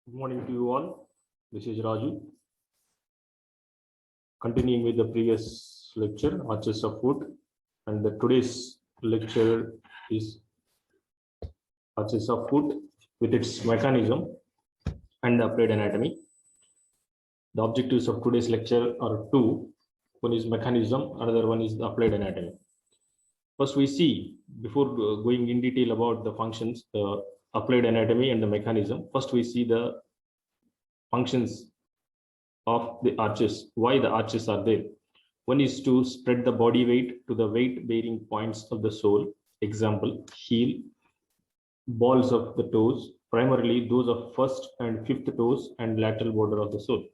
Good morning to you all. This is Raju. Continuing with the previous lecture, Arches of Foot, and today's lecture is Arches of Foot with its mechanism and the applied anatomy. The objectives of today's lecture are two. One is mechanism, another one is the applied anatomy. First, we see, before going in detail about the functions, the applied anatomy and the mechanism, first we see the functions of the arches, why the arches are there. One is to spread the body weight to the weight bearing points of the sole, example, heel, balls of the toes, primarily those of first and fifth toes and lateral border of the sole.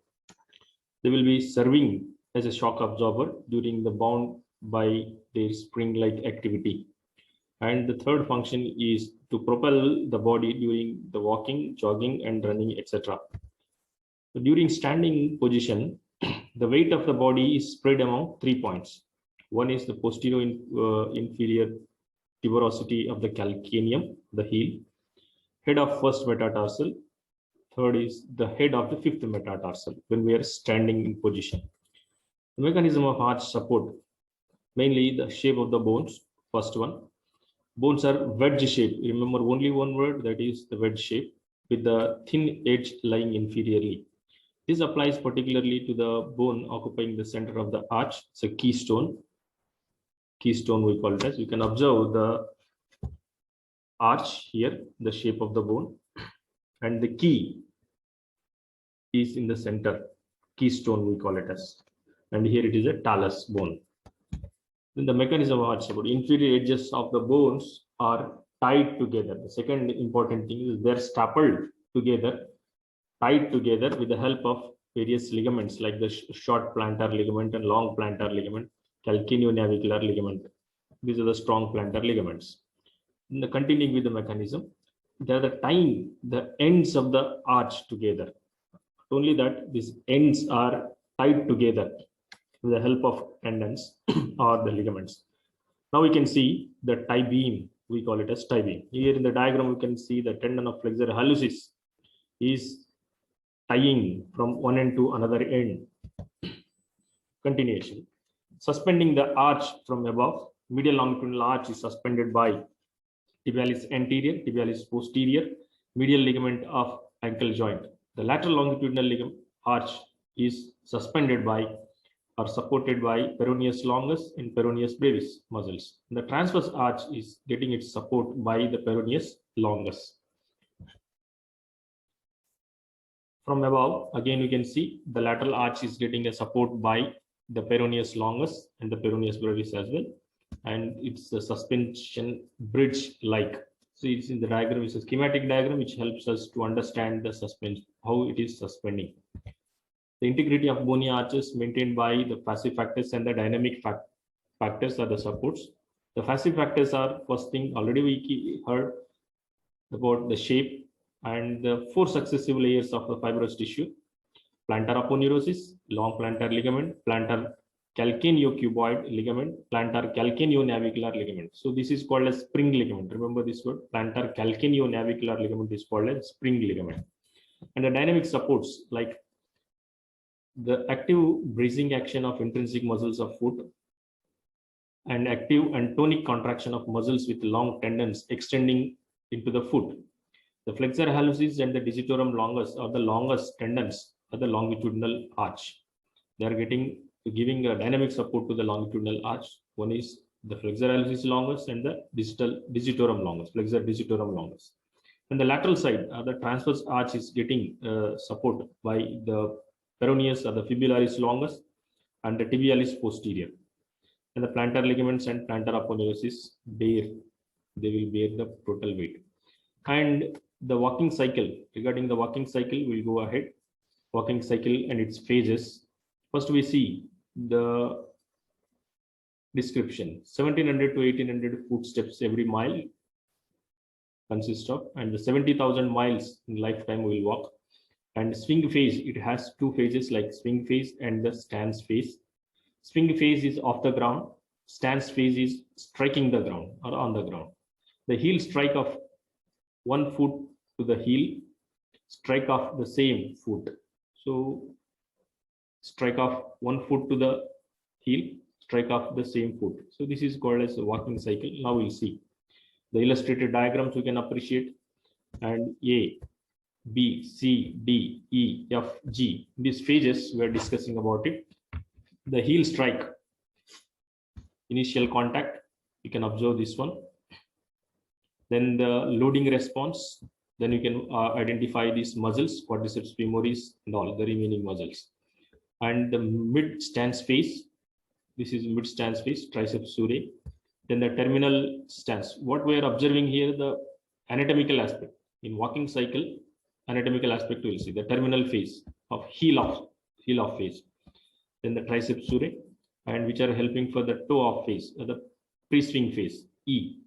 They will be serving as a shock absorber during the bound by their spring-like activity. And the third function is to propel the body during the walking, jogging, and running, etc. So during standing position, the weight of the body is spread among 3 points. One is the posterior inferior tuberosity of the calcaneum, the heel, head of first metatarsal. Third is the head of the fifth metatarsal when we are standing in position. The mechanism of arch support, mainly the shape of the bones. First one, bones are wedge shape. Remember only one word, that is the wedge shape, with the thin edge lying inferiorly. This applies particularly to the bone occupying the center of the arch. It's a keystone. Keystone we call it as. You can observe the arch here, the shape of the bone, and the key is in the center. Keystone we call it as. And here it is a talus bone. Then the mechanism of arch support. Inferior edges of the bones are tied together. The second important thing is they're stapled together, tied together with the help of various ligaments like the short plantar ligament and long plantar ligament, calcaneonavicular ligament. These are the strong plantar ligaments. And continuing with the mechanism, they are tying the ends of the arch together. Not only that, these ends are tied together with the help of tendons or the ligaments. Now we can see the tie beam, we call it as tie beam. Here in the diagram, we can see the tendon of flexor hallucis is tying from one end to another end. Continuation. Suspending the arch from above, medial longitudinal arch is suspended by tibialis anterior, tibialis posterior, medial ligament of ankle joint. The lateral longitudinal ligament arch is suspended by or supported by peroneus longus and peroneus brevis muscles. And the transverse arch is getting its support by the peroneus longus. From above, again you can see the lateral arch is getting a support by the peroneus longus and the peroneus brevis as well. And it's a suspension bridge like. So it's in the diagram, it's a schematic diagram which helps us to understand the suspension, how it is suspending. The integrity of bony arches maintained by the passive factors and the dynamic factors are the supports. The passive factors are, first thing, already we heard about the shape and the 4 successive layers of the fibrous tissue: plantar aponeurosis, long plantar ligament, plantar calcaneocuboid ligament, plantar calcaneonavicular ligament. So this is called as spring ligament. Remember this word, plantar calcaneonavicular ligament is called as spring ligament. And the dynamic supports like the active bracing action of intrinsic muscles of foot and active and tonic contraction of muscles with long tendons extending into the foot. The flexor hallucis and the digitorum longus or the longest tendons are the longitudinal arch. They are giving a dynamic support to the longitudinal arch. One is the flexor hallucis longus and the digitorum longus, flexor digitorum longus. And the lateral side, the transverse arch is getting support by the peroneus or the fibularis longus and the tibialis posterior. And the plantar ligaments and plantar aponeurosis they will bear the total weight. And the walking cycle, regarding the walking cycle, we'll go ahead. Walking cycle and its phases. First, we see the description. 1700 to 1800 footsteps every mile consists of, and the 70,000 miles in lifetime will walk. And swing phase, it has 2 phases like swing phase and the stance phase. Swing phase is off the ground. Stance phase is striking the ground or on the ground. The heel strike of 1 foot to the heel strike off the same foot. So strike off one foot to the heel, strike off the same foot. So this is called as a walking cycle. Now we'll see the illustrated diagrams we can appreciate, and A, B, C, D, E, F, G. These phases we are discussing about it. The heel strike, initial contact, you can observe this one. Then the loading response, then you can identify these muscles, quadriceps femoris and all the remaining muscles. And the mid stance phase, this is mid stance phase, triceps surae. Then the terminal stance. What we are observing here, the anatomical aspect. In walking cycle, anatomical aspect we will see the terminal phase of heel off phase. Then the triceps surae, and which are helping for the toe off phase, the pre-swing phase, E.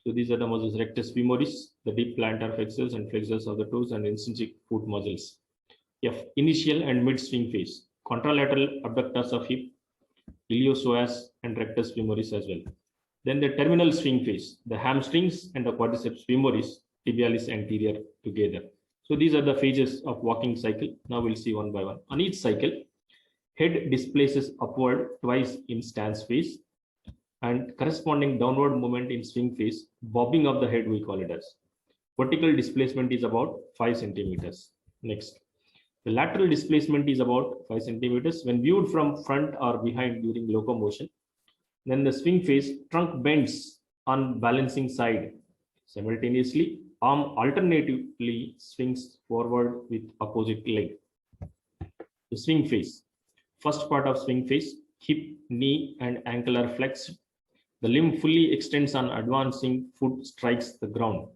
So these are the muscles, rectus femoris, the deep plantar flexors and flexors of the toes and intrinsic foot muscles. F, initial and mid-swing phase, contralateral abductors of hip, iliopsoas and rectus femoris as well. Then the terminal swing phase, the hamstrings and the quadriceps femoris, tibialis anterior together. So these are the phases of walking cycle. Now we'll see one by one. On each cycle, head displaces upward twice in stance phase, and corresponding downward movement in swing phase, bobbing of the head we call it as. Vertical displacement is about 5 centimeters. Next, the lateral displacement is about 5 centimeters when viewed from front or behind during locomotion. Then the swing phase, trunk bends on balancing side. Simultaneously, arm alternatively swings forward with opposite leg. The swing phase, first part of swing phase, hip, knee and ankle are flexed. The limb fully extends on advancing foot strikes the ground.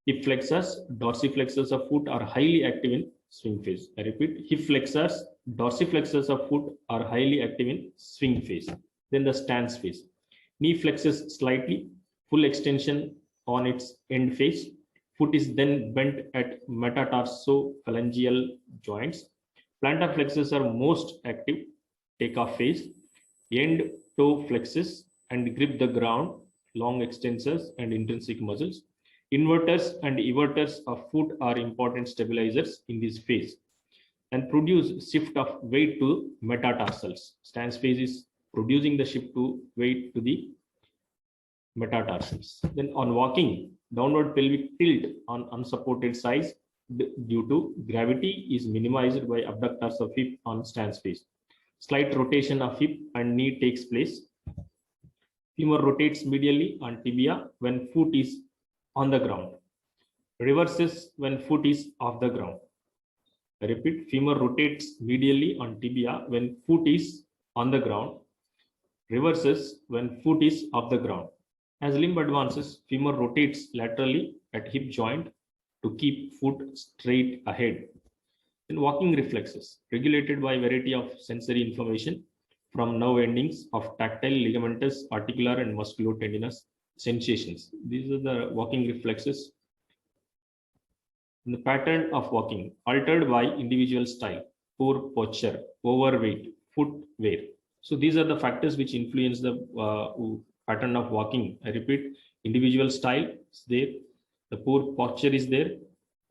Hip flexors, dorsiflexors of foot are highly active in swing phase. I repeat, hip flexors, dorsiflexors of foot are highly active in swing phase. Then the stance phase. Knee flexes slightly, full extension on its end face. Foot is then bent at metatarsophalangeal joints. Plantar flexors are most active, takeoff phase. End toe flexes and grip the ground, long extensors and intrinsic muscles. Inverters and everters of foot are important stabilizers in this phase and produce shift of weight to metatarsals. Stance phase is producing the shift to weight to the metatarsals. Then on walking, downward pelvic tilt on unsupported sides due to gravity is minimized by abductors of hip on stance phase. Slight rotation of hip and knee takes place. Femur rotates medially on tibia when foot is on the ground. Reverses when foot is off the ground. I repeat, femur rotates medially on tibia when foot is on the ground. Reverses when foot is off the ground. As limb advances, femur rotates laterally at hip joint to keep foot straight ahead. Then walking reflexes, regulated by variety of sensory information from nerve endings of tactile, ligamentous, articular and musculotendinous sensations. These are the walking reflexes. And the pattern of walking, altered by individual style, poor posture, overweight, footwear. So these are the factors which influence the pattern of walking. I repeat, individual style is there, the poor posture is there,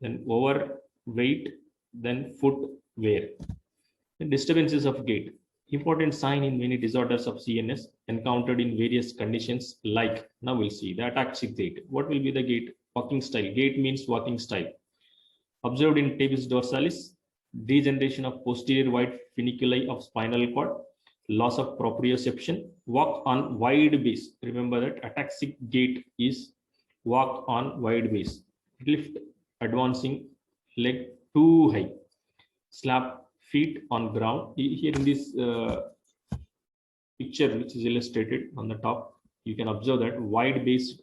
then overweight, then footwear. The disturbances of gait, important sign in many disorders of CNS encountered in various conditions like, now we'll see the ataxic gait. What will be the gait? Walking style. Gait means walking style. Observed in tabes dorsalis, degeneration of posterior wide funiculi of spinal cord, loss of proprioception, walk on wide base. Remember that ataxic gait is walk on wide base. Lift advancing leg too high. Slap feet on ground. Here in this picture which is illustrated on the top, you can observe that wide based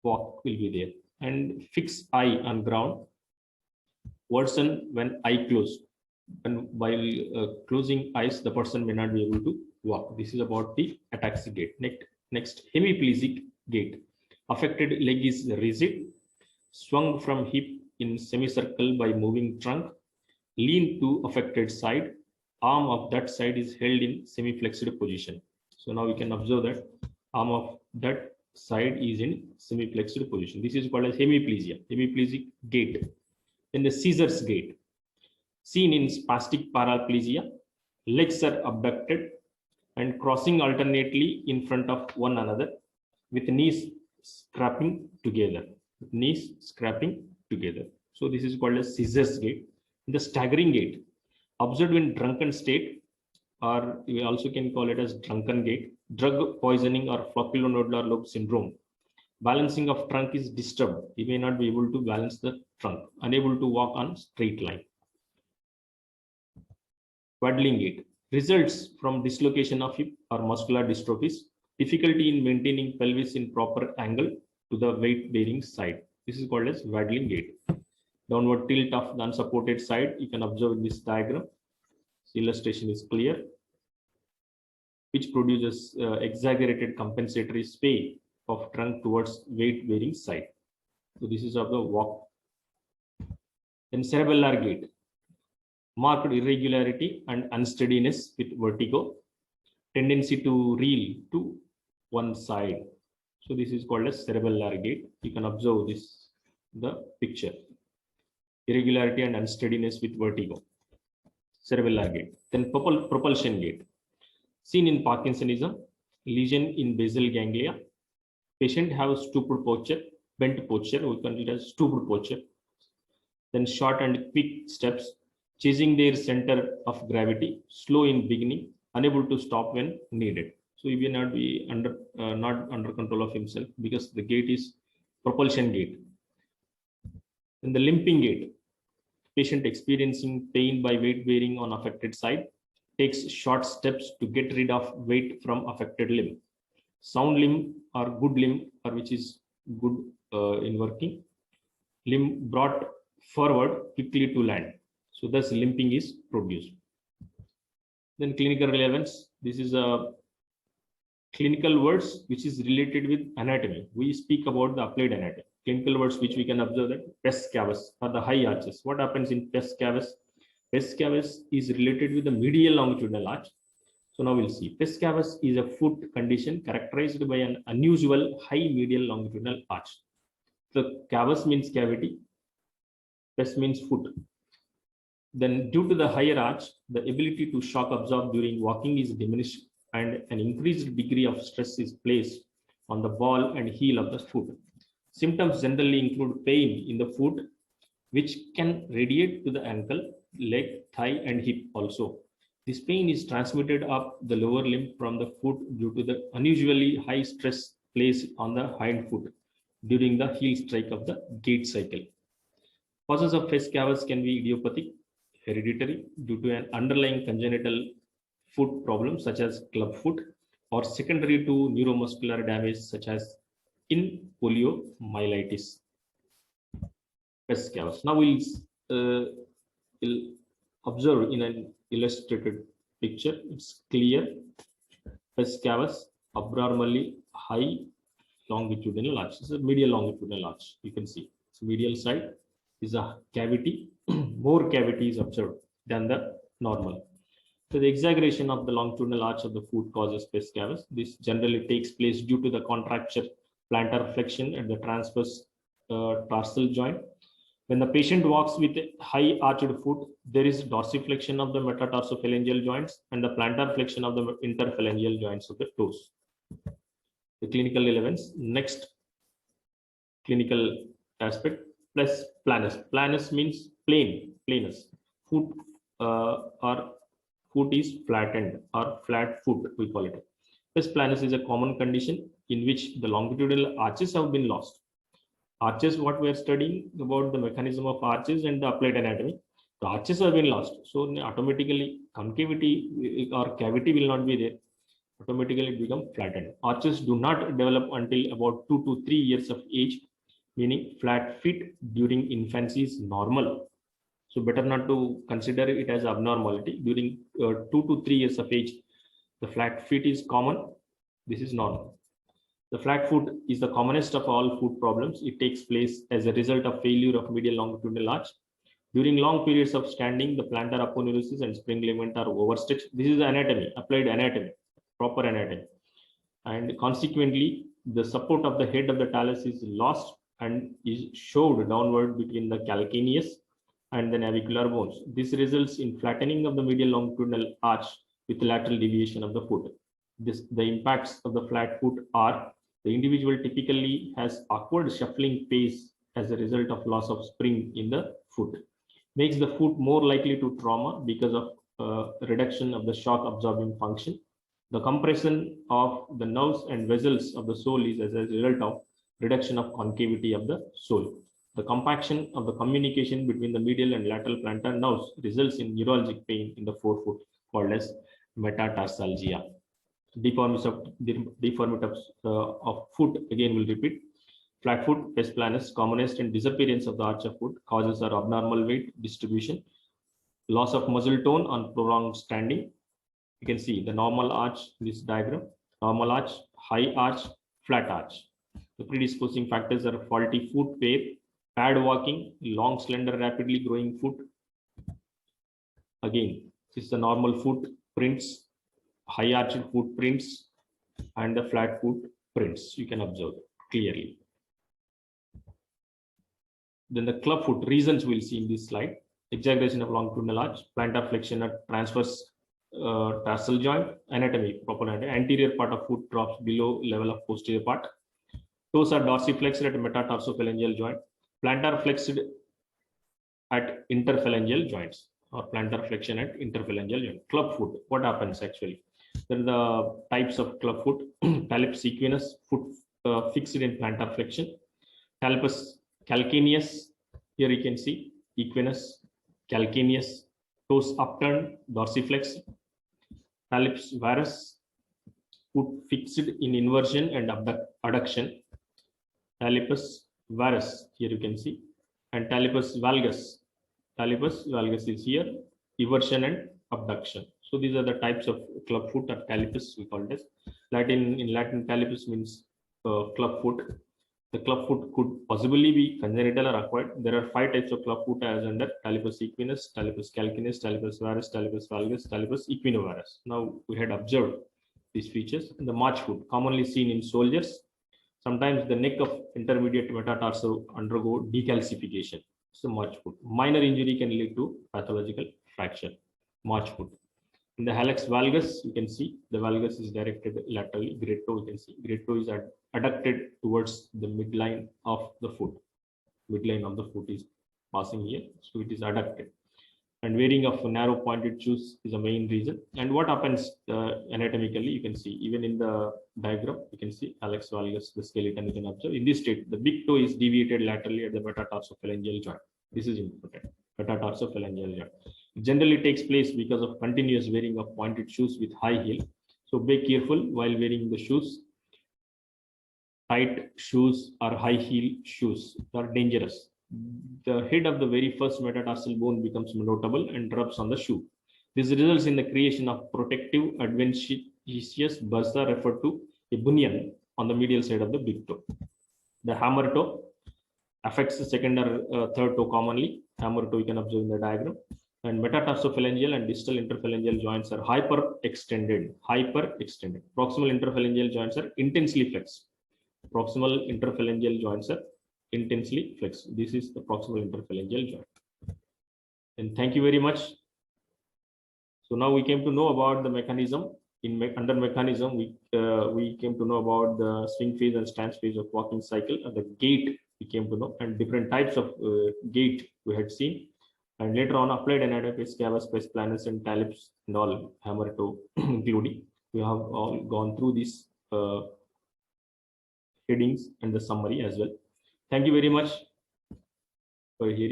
walk will be there. And fix eye on ground, worsen when eye closed. And while closing eyes, the person may not be able to walk. This is about the ataxic gait. Next, hemiplegic gait. Affected leg is rigid, swung from hip in semicircle by moving trunk, lean to affected side, arm of that side is held in semi-flexed position. So now we can observe that arm of that side is in semi-flexed position. This is called as hemiplegia, hemiplegic gait. Then the scissors gait, seen in spastic paraplegia, legs are abducted and crossing alternately in front of one another with knees scraping together. So this is called as scissors gait. The staggering gait, observed in drunken state, or we also can call it as drunken gait, drug poisoning or flocculonodular lobe syndrome. Balancing of trunk is disturbed. He may not be able to balance the trunk, unable to walk on straight line. Waddling gait results from dislocation of hip or muscular dystrophies, difficulty in maintaining pelvis in proper angle to the weight-bearing side. This is called as waddling gait. Downward tilt of the unsupported side, you can observe in this diagram. This illustration is clear, which produces exaggerated compensatory sway of trunk towards weight-bearing side. So this is of the walk. Then cerebellar gait, marked irregularity and unsteadiness with vertigo, tendency to reel to one side. So this is called as cerebellar gait. You can observe this, the picture. Irregularity and unsteadiness with vertigo, cerebellar gait. Then propulsion gait, seen in Parkinsonism, lesion in basal ganglia. Patient have stooped posture, bent posture, we call it as stooped posture. Then short and quick steps, chasing their center of gravity, slow in beginning, unable to stop when needed. So he will not be not under control of himself because the gait is propulsion gait. In the limping gait, patient experiencing pain by weight bearing on affected side, takes short steps to get rid of weight from affected limb. Sound limb or good limb, or which is good in working, limb brought forward quickly to land. So thus limping is produced. Then clinical relevance. This is a clinical words which is related with anatomy. We speak about the applied anatomy. Clinical words which we can observe that pes cavus or the high arches. What happens in pes cavus? Pes cavus is related with the medial longitudinal arch. So now we'll see. Pes cavus is a foot condition characterized by an unusual high medial longitudinal arch. The cavus means cavity, pes means foot. Then due to the higher arch, the ability to shock absorb during walking is diminished and an increased degree of stress is placed on the ball and heel of the foot. Symptoms generally include pain in the foot, which can radiate to the ankle, leg, thigh, and hip also. This pain is transmitted up the lower limb from the foot due to the unusually high stress placed on the hind foot during the heel strike of the gait cycle. Causes of pes cavus can be idiopathic, hereditary due to an underlying congenital foot problem such as club foot, or secondary to neuromuscular damage such as in poliomyelitis. Pes cavus. Now we'll observe in an illustrated picture. It's clear. Pes cavus, abnormally high longitudinal arch. This is a medial longitudinal arch. You can see. So medial side is a cavity. More cavity is observed than the normal. So the exaggeration of the longitudinal arch of the foot causes pes cavus. This generally takes place due to the contracture plantar flexion at the transverse tarsal joint. When the patient walks with a high arched foot, there is dorsiflexion of the metatarsophalangeal joints and the plantar flexion of the interphalangeal joints of the toes. The clinical relevance. Next clinical aspect, plus planus. Planus means plane, planus. Foot or foot is flattened or flat foot, we call it. Pes planus is a common condition in which the longitudinal arches have been lost. Arches, what we are studying about the mechanism of arches and the applied anatomy. The arches have been lost. So automatically concavity or cavity will not be there. Automatically become flattened. Arches do not develop until about 2 to 3 years of age, meaning flat feet during infancy is normal. So better not to consider it as abnormality. During 2 to 3 years of age, the flat feet is common. This is normal. The flat foot is the commonest of all foot problems. It takes place as a result of failure of medial longitudinal arch. During long periods of standing, the plantar aponeurosis and spring ligament are overstretched. This is anatomy, applied anatomy, proper anatomy. And consequently, the support of the head of the talus is lost and is shoved downward between the calcaneus and the navicular bones. This results in flattening of the medial longitudinal arch with lateral deviation of the foot. The impacts of the flat foot are: the individual typically has awkward shuffling pace as a result of loss of spring in the foot, makes the foot more likely to trauma because of reduction of the shock absorbing function. The compression of the nerves and vessels of the sole is as a result of reduction of concavity of the sole. The compaction of the communication between the medial and lateral plantar nerves results in neuralgic pain in the forefoot called as metatarsalgia. Deformity of foot, again will repeat. Flat foot, pes planus, commonest, and disappearance of the arch of foot. Causes are abnormal weight distribution, loss of muscle tone on prolonged standing. You can see the normal arch in this diagram: normal arch, high arch, flat arch. The predisposing factors are faulty foot pair, pad walking, long, slender, rapidly growing foot. Again, this is the normal foot prints, high arched foot prints, and the flat foot prints. You can observe clearly. Then the club foot reasons we'll see in this slide: exaggeration of longitudinal arch, plantar flexion at transverse tarsal joint, anatomy, proper anatomy. Anterior part of foot drops below level of posterior part. Toes are dorsiflexed at metatarsophalangeal joint. Plantar flexed at interphalangeal joints, or plantar flexion at interphalangeal joint. Club foot, what happens actually? Then the types of club foot: talus equinus, foot fixed in plantar flexion. Talus calcaneus, here you can see equinus, calcaneus, toes upturned, dorsiflexed. Talus varus, foot fixed in inversion and adduction. Talus varus, here you can see, and talus valgus. Talus valgus is here, eversion and abduction. So these are the types of club foot or talus, we call it as. In Latin, talus means club foot. The club foot could possibly be congenital or acquired. There are 5 types of club foot as under: talus equinus, talus calcaneus, talus varus, talus valgus, talus equinovarus. Now we had observed these features. The march foot, commonly seen in soldiers. Sometimes the neck of intermediate metatarsal undergo decalcification. So march foot. Minor injury can lead to pathological fracture. March foot. In the hallux valgus, you can see the valgus is directed laterally. Great toe, you can see great toe is adducted towards the midline of the foot. Midline of the foot is passing here, so it is adducted. And wearing of narrow pointed shoes is a main reason. And what happens anatomically, you can see even in the diagram, you can see hallux valgus, the skeleton you can observe. In this state, the big toe is deviated laterally at the metatarsophalangeal joint. This is important. Metatarsophalangeal joint. It generally takes place because of continuous wearing of pointed shoes with high heel. So be careful while wearing the shoes. Tight shoes or high heel shoes are dangerous. The head of the very first metatarsal bone becomes notable and rubs on the shoe. This results in the creation of protective adventitious bursa, referred to a bunion, on the medial side of the big toe. The hammer toe affects the second or third toe commonly. Hammer toe you can observe in the diagram. And metatarsophalangeal and distal interphalangeal joints are hyperextended. Proximal interphalangeal joints are intensely flexed. Proximal interphalangeal joints are intensely flexed. This is the proximal interphalangeal joint. And thank you very much. So now we came to know about the mechanism. Under mechanism, we came to know about the swing phase and stance phase of walking cycle, and the gait we came to know, and different types of gait we had seen. And later on, applied anatomy, scavus, pes planus, and talus, and all hammer toe including. We have all gone through these headings and the summary as well. Thank you very much for hearing.